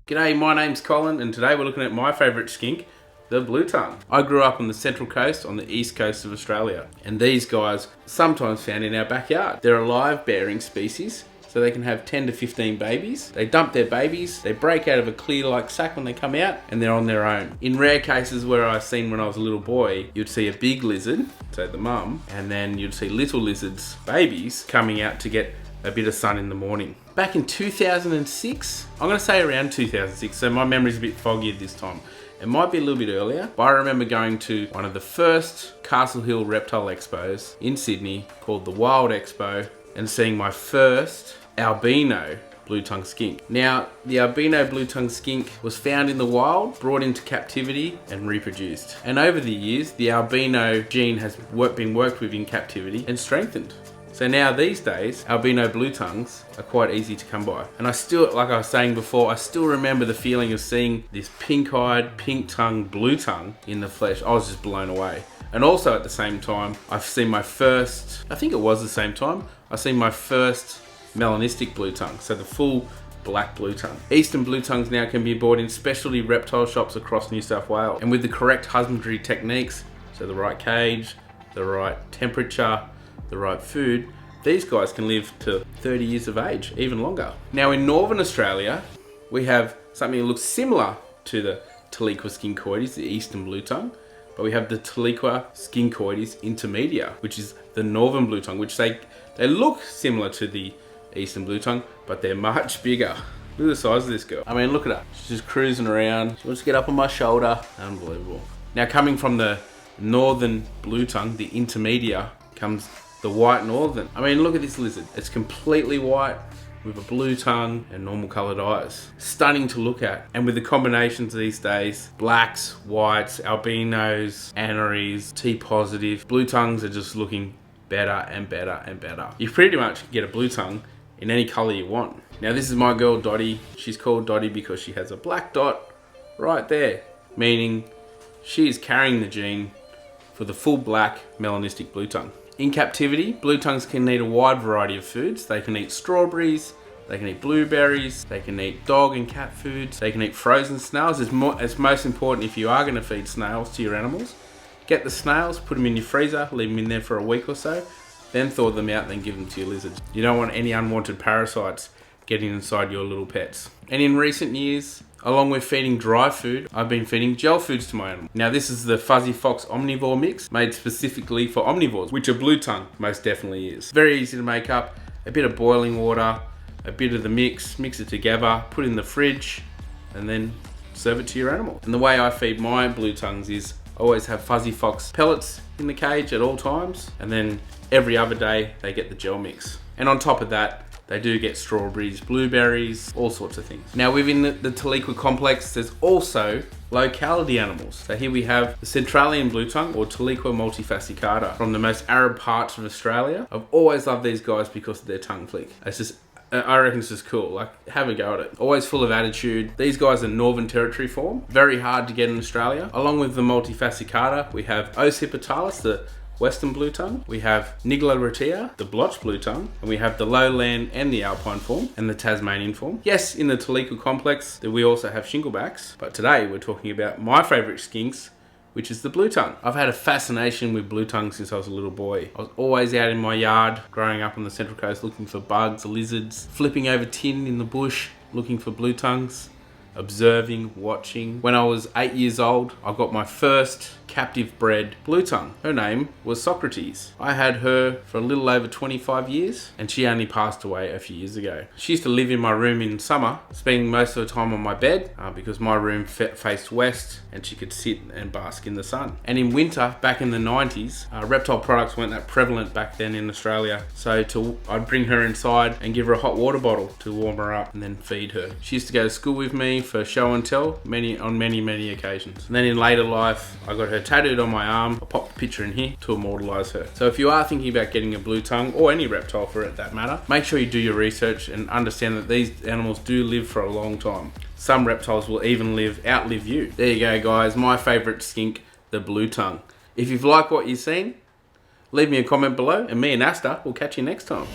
G'day, my name's Colin and today we're looking at my favourite skink, the blue tongue. I grew up on the central coast on the east coast of Australia, and these guys are sometimes found in our backyard. They're a live bearing species, so they can have 10 to 15 babies. They dump their babies, they break out of a clear like sack when they come out, and they're on their own. In rare cases where I've seen when I was a little boy, you'd see a big lizard, so the mum, and then you'd see little lizards, babies, coming out to get a bit of sun in the morning. Back in 2006, I'm going to say around 2006, so my memory's a bit foggy at this time. It might be a little bit earlier, but I remember going to one of the first Castle Hill reptile expos in Sydney called the Wild Expo and seeing my first albino blue-tongue skink. Now, the albino blue-tongue skink was found in the wild, brought into captivity and reproduced. And over the years, the albino gene has been worked with in captivity and strengthened. So now these days, albino blue tongues are quite easy to come by. And I still, like I was saying before, I still remember the feeling of seeing this pink-eyed, pink-tongued blue tongue in the flesh. I was just blown away. And also at the same time, I've seen my first, I think it was the same time, I've seen my first melanistic blue tongue. So the full black blue tongue. Eastern blue tongues now can be bought in specialty reptile shops across New South Wales. And with the correct husbandry techniques, so the right cage, the right temperature, the right food, these guys can live to 30 years of age, even longer. Now in Northern Australia, we have something that looks similar to the Taliqua skincoides, the eastern blue tongue, but we have the Taliqua skincoides intermedia, which is the northern blue tongue, which they look similar to the eastern blue tongue, but they're much bigger. Look at the size of this girl. I mean, look at her. She's just cruising around. She wants to get up on my shoulder. Unbelievable. Now coming from the northern blue tongue, the intermedia, comes the white northern. I mean, look at this lizard. It's completely white with a blue tongue and normal coloured eyes. Stunning to look at. And with the combinations these days, blacks, whites, albinos, aneries, T-positive, blue tongues are just looking better and better and better. You pretty much can get a blue tongue in any colour you want. Now this is my girl Dottie. She's called Dottie because she has a black dot right there, meaning she is carrying the gene for the full black melanistic blue tongue. In captivity, blue tongues can eat a wide variety of foods. They can eat strawberries, they can eat blueberries, they can eat dog and cat foods, they can eat frozen snails. It's most important if you are going to feed snails to your animals. Get the snails, put them in your freezer, leave them in there for a week or so, then thaw them out, then give them to your lizards. You don't want any unwanted parasites getting inside your little pets. And in recent years, along with feeding dry food, I've been feeding gel foods to my animals. Now this is the Fuzzy Fox Omnivore Mix, made specifically for omnivores, which a blue tongue most definitely is. Very easy to make up, a bit of boiling water, a bit of the mix it together, put it in the fridge, and then serve it to your animal. And the way I feed my blue tongues is I always have Fuzzy Fox pellets in the cage at all times, and then every other day they get the gel mix. And on top of that, they do get strawberries, blueberries, all sorts of things. Now within the Taliqua complex, there's also locality animals. So here we have the Centralian blue tongue, or Taliqua multifascicata, from the most arid parts of Australia. I've always loved these guys because of their tongue flick. It's just, I reckon it's just cool. Like, have a go at it. Always full of attitude. These guys are Northern Territory form. Very hard to get in Australia. Along with the multifascicata, we have Os hippitalis, the Western blue tongue. We have Nigla retia, the blotched blue tongue, and we have the lowland and the alpine form, and the Tasmanian form. Yes, in the Taliqua complex, we also have shinglebacks, but today we're talking about my favourite skinks, which is the blue tongue. I've had a fascination with blue tongue since I was a little boy. I was always out in my yard, growing up on the Central Coast, looking for bugs, lizards, flipping over tin in the bush, looking for blue tongues, observing, watching. When I was 8 years old, I got my first captive bred blue tongue. Her name was Socrates. I had her for a little over 25 years, and she only passed away a few years ago. She used to live in my room in summer, spending most of the time on my bed because my room faced west and she could sit and bask in the sun. And in winter, back in the 90s, reptile products weren't that prevalent back then in Australia. So I'd bring her inside and give her a hot water bottle to warm her up and then feed her. She used to go to school with me for show and tell on many occasions. And then in later life, I got her tattooed on my arm. I popped the picture in here to immortalize her. So if you are thinking about getting a blue tongue, or any reptile for that matter, make sure you do your research and understand that these animals do live for a long time. Some reptiles will even outlive you. There you go, guys. My favorite skink, the blue tongue. If you've liked what you've seen, leave me a comment below, and me and Asta will catch you next time.